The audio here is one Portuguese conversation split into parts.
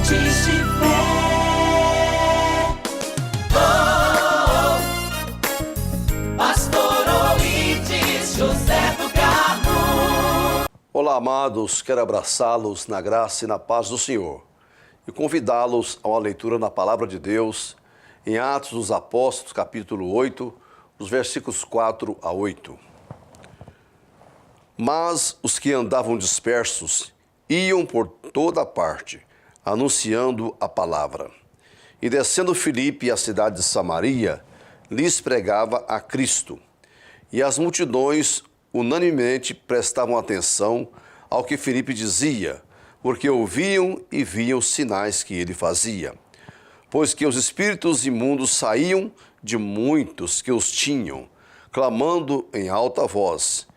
Sementes de Fé. Pastor Oídes José do Carmo. Olá, amados, quero abraçá-los na graça e na paz do Senhor e convidá-los a uma leitura na Palavra de Deus em Atos dos Apóstolos, capítulo 8, os versículos 4 a 8. Mas os que andavam dispersos iam por toda parte, anunciando a palavra. E descendo Filipe à cidade de Samaria, lhes pregava a Cristo. E as multidões unanimemente prestavam atenção ao que Filipe dizia, porque ouviam e viam os sinais que ele fazia. Pois que os espíritos imundos saíam de muitos que os tinham, clamando em alta voz.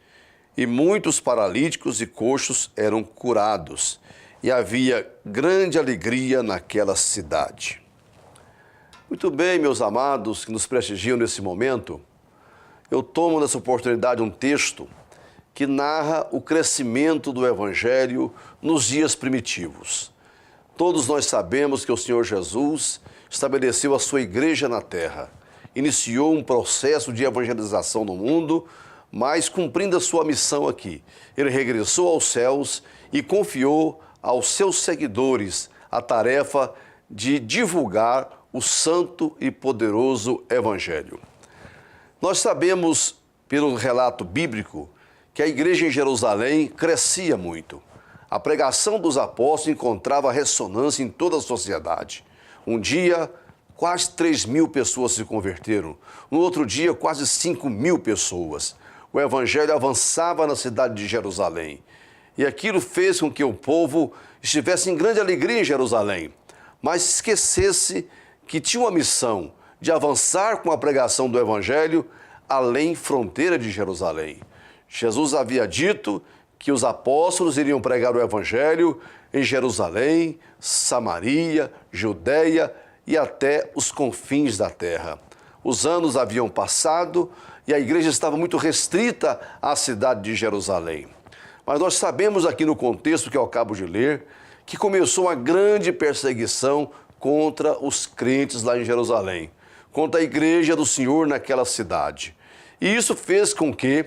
E muitos paralíticos e coxos eram curados, e havia grande alegria naquela cidade. Muito bem, meus amados que nos prestigiam nesse momento, eu tomo nessa oportunidade um texto que narra o crescimento do Evangelho nos dias primitivos. Todos nós sabemos que o Senhor Jesus estabeleceu a sua igreja na terra, iniciou um processo de evangelização no mundo, mas cumprindo a sua missão aqui, ele regressou aos céus e confiou aos seus seguidores a tarefa de divulgar o santo e poderoso Evangelho. Nós sabemos, pelo relato bíblico, que a igreja em Jerusalém crescia muito. A pregação dos apóstolos encontrava ressonância em toda a sociedade. Um dia, quase 3.000 pessoas se converteram. No outro dia, quase 5.000 pessoas. O evangelho avançava na cidade de Jerusalém. E aquilo fez com que o povo estivesse em grande alegria em Jerusalém, mas esquecesse que tinha uma missão de avançar com a pregação do evangelho além fronteira de Jerusalém. Jesus havia dito que os apóstolos iriam pregar o evangelho em Jerusalém, Samaria, Judeia e até os confins da terra. Os anos haviam passado e a igreja estava muito restrita à cidade de Jerusalém. Mas nós sabemos aqui no contexto que eu acabo de ler, que começou uma grande perseguição contra os crentes lá em Jerusalém, contra a igreja do Senhor naquela cidade. E isso fez com que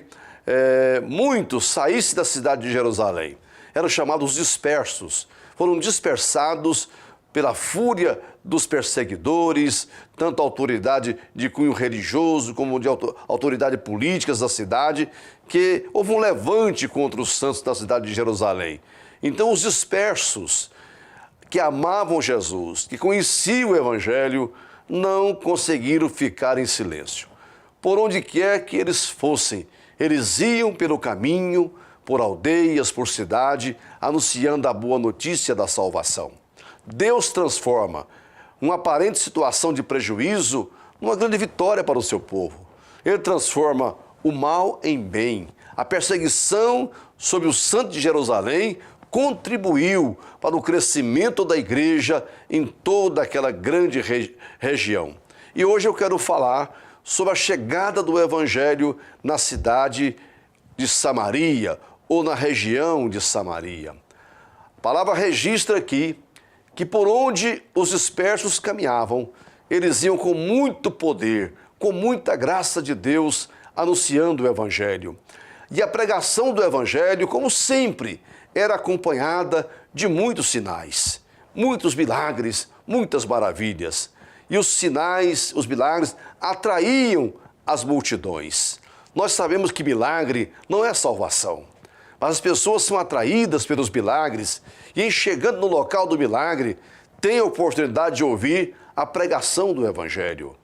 muitos saíssem da cidade de Jerusalém. Eram chamados dispersos, foram dispersados pela fúria dos perseguidores, tanto a autoridade de cunho religioso como de autoridade políticas da cidade, que houve um levante contra os santos da cidade de Jerusalém. Então os dispersos, que amavam Jesus, que conheciam o Evangelho, não conseguiram ficar em silêncio. Por onde quer que eles fossem, eles iam pelo caminho, por aldeias, por cidade, anunciando a boa notícia da salvação. Deus transforma uma aparente situação de prejuízo numa grande vitória para o seu povo. Ele transforma o mal em bem. A perseguição sobre o santo de Jerusalém contribuiu para o crescimento da igreja em toda aquela grande região. E hoje eu quero falar sobre a chegada do Evangelho na cidade de Samaria ou na região de Samaria. A palavra registra aqui que por onde os dispersos caminhavam, eles iam com muito poder, com muita graça de Deus, anunciando o Evangelho. E a pregação do Evangelho, como sempre, era acompanhada de muitos sinais, muitos milagres, muitas maravilhas. E os sinais, os milagres, atraíam as multidões. Nós sabemos que milagre não é salvação, mas as pessoas são atraídas pelos milagres e, em chegando no local do milagre, têm a oportunidade de ouvir a pregação do Evangelho.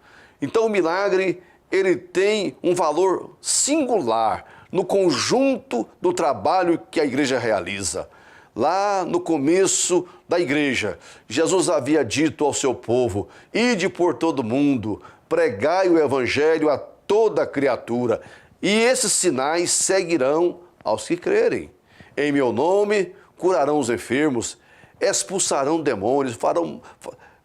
Então o milagre, ele tem um valor singular no conjunto do trabalho que a igreja realiza. Lá no começo da igreja, Jesus havia dito ao seu povo: ide por todo mundo, pregai o evangelho a toda criatura, e esses sinais seguirão aos que crerem. Em meu nome curarão os enfermos, expulsarão demônios, farão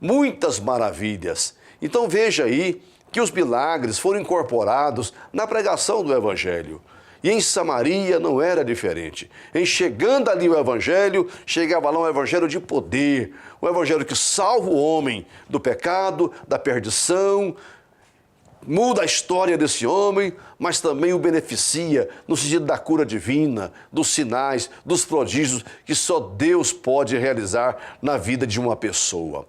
muitas maravilhas. Então veja aí que os milagres foram incorporados na pregação do evangelho. E em Samaria não era diferente. Em chegando ali o Evangelho, chegava lá um Evangelho de poder, um Evangelho que salva o homem do pecado, da perdição, muda a história desse homem, mas também o beneficia no sentido da cura divina, dos sinais, dos prodígios que só Deus pode realizar na vida de uma pessoa.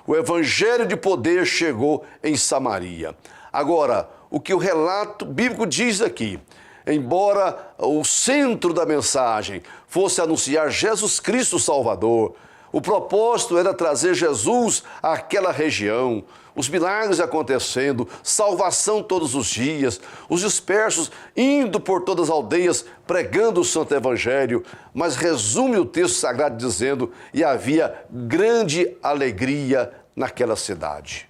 O Evangelho de poder chegou em Samaria. Agora, o que o relato bíblico diz aqui, embora o centro da mensagem fosse anunciar Jesus Cristo Salvador, o propósito era trazer Jesus àquela região, os milagres acontecendo, salvação todos os dias, os dispersos indo por todas as aldeias pregando o Santo Evangelho, mas resume o texto sagrado dizendo, e havia grande alegria naquela cidade.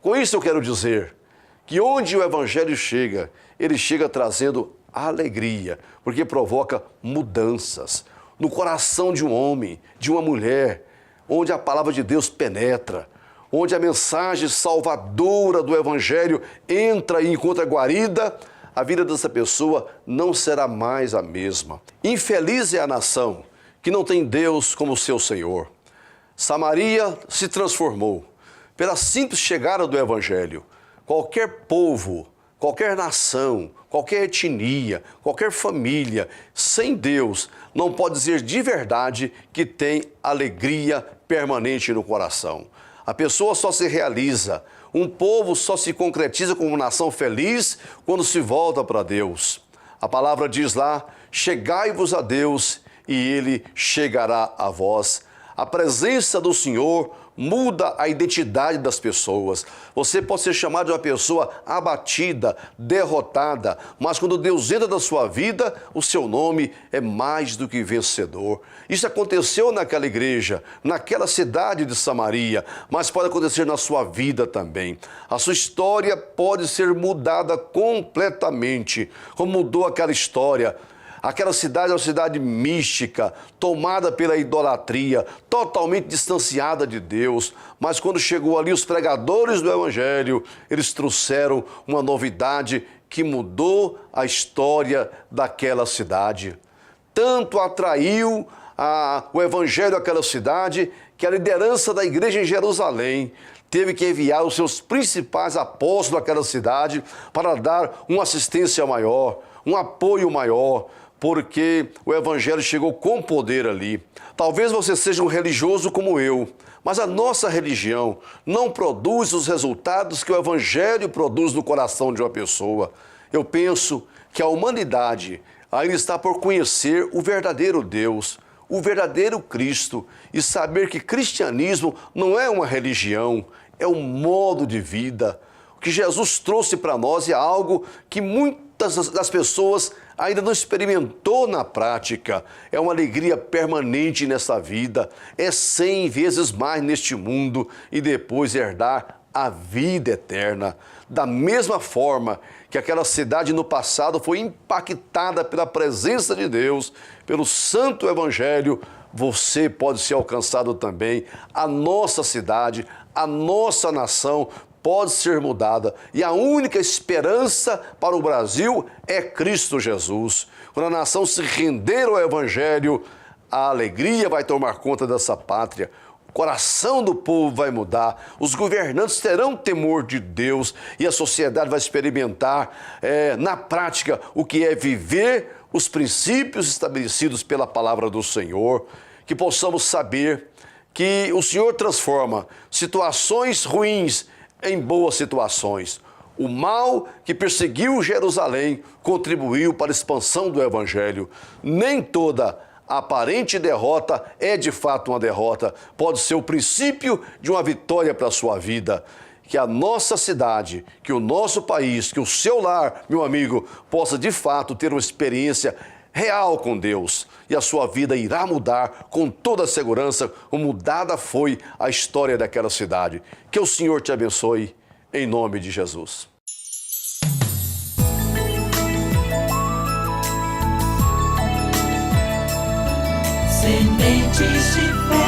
Com isso eu quero dizer que onde o Evangelho chega, ele chega trazendo alegria, porque provoca mudanças no coração de um homem, de uma mulher, onde a palavra de Deus penetra, onde a mensagem salvadora do Evangelho entra e encontra guarida, a vida dessa pessoa não será mais a mesma. Infeliz é a nação que não tem Deus como seu Senhor. Samaria se transformou pela simples chegada do Evangelho. Qualquer povo, qualquer nação, qualquer etnia, qualquer família, sem Deus, não pode dizer de verdade que tem alegria permanente no coração. A pessoa só se realiza, um povo só se concretiza como nação feliz quando se volta para Deus. A palavra diz lá, chegai-vos a Deus e Ele chegará a vós. A presença do Senhor muda a identidade das pessoas. Você pode ser chamado de uma pessoa abatida, derrotada, mas quando Deus entra na sua vida, o seu nome é mais do que vencedor. Isso aconteceu naquela igreja, naquela cidade de Samaria, mas pode acontecer na sua vida também. A sua história pode ser mudada completamente, como mudou aquela história. Aquela cidade é uma cidade mística, tomada pela idolatria, totalmente distanciada de Deus. Mas quando chegou ali os pregadores do Evangelho, eles trouxeram uma novidade que mudou a história daquela cidade. Tanto atraiu o Evangelho àquela cidade, que a liderança da igreja em Jerusalém teve que enviar os seus principais apóstolos àquela cidade para dar uma assistência maior, um apoio maior, porque o Evangelho chegou com poder ali. Talvez você seja um religioso como eu, mas a nossa religião não produz os resultados que o Evangelho produz no coração de uma pessoa. Eu penso que a humanidade ainda está por conhecer o verdadeiro Deus, o verdadeiro Cristo, e saber que cristianismo não é uma religião, é um modo de vida. O que Jesus trouxe para nós é algo que muitas das pessoas ainda não experimentou na prática. É uma alegria permanente nessa vida, é 100 vezes mais neste mundo e depois herdar a vida eterna. Da mesma forma que aquela cidade no passado foi impactada pela presença de Deus, pelo Santo Evangelho, você pode ser alcançado também. A nossa cidade, a nossa nação pode ser mudada e a única esperança para o Brasil é Cristo Jesus. Quando a nação se render ao Evangelho, a alegria vai tomar conta dessa pátria. O coração do povo vai mudar, os governantes terão temor de Deus e a sociedade vai experimentar na prática o que é viver os princípios estabelecidos pela palavra do Senhor, que possamos saber que o Senhor transforma situações ruins em boas situações. O mal que perseguiu Jerusalém contribuiu para a expansão do Evangelho. Nem toda aparente derrota é de fato uma derrota. Pode ser o princípio de uma vitória para a sua vida. Que a nossa cidade, que o nosso país, que o seu lar, meu amigo, possa de fato ter uma experiência real com Deus. E a sua vida irá mudar com toda a segurança, como mudada foi a história daquela cidade. Que o Senhor te abençoe, em nome de Jesus. Sementes de fé.